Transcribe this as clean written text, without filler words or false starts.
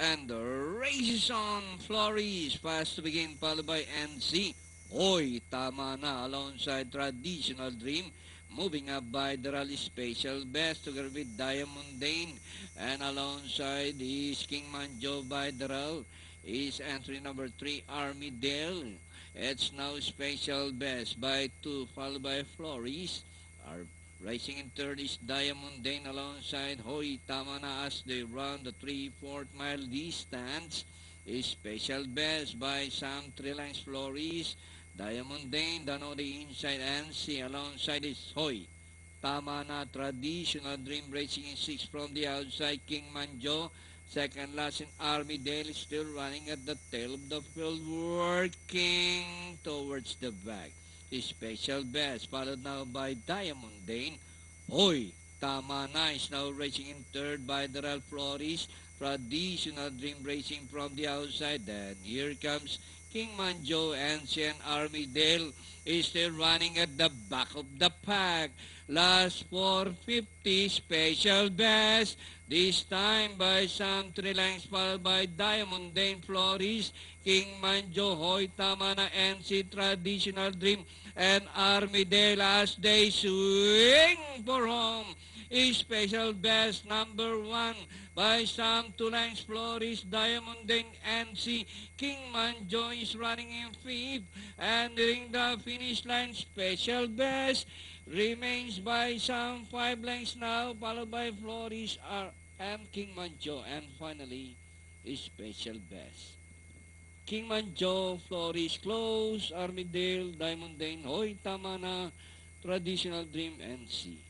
And the race is on. Flores fast to begin, followed by NC. Oy, tama na alongside Traditional Dream. Moving up by the Rally Special Best together with Diamond Dane. And alongside is King Manjo by the Rally is entry number 3, Army Dale. It's now Special Best by 2, followed by Flores. Our racing in third is Diamond Dane alongside Hoy Tamana as they run the 3/4 mile distance. Is Special Best by Sam Trilines Flores. Diamond Dane down on the inside and see alongside is Hoy Tamana Traditional Dream Racing in 6 from the outside. King Manjo second last in Army Dale still running at the tail of the field, working towards the back. Special Best followed now by Diamond Dane. Hoy, tama na is now racing in third by the Real Flores. Traditional Dream Racing from the outside. Then here comes King Manjo and Sian Armidale is still running at the back of the pack. Last 450 Special Best. This time by Sam Trilines followed by Diamond Dane Flores, King Manjo, Hoy Tamana, NC Traditional Dream, and Armidale as they swing for home. Special Best number 1 by Sam Tulines Flores, Diamond Dane, NC. King Manjo is running in 5th, and nearing the finish line, Special Best remains by some 5 lengths now, followed by Flores and King Manjo, and finally, Special Best. King Manjo, Flores Close, Armidale, Diamond Dane, Hoy Tamana, Traditional Dream, NC.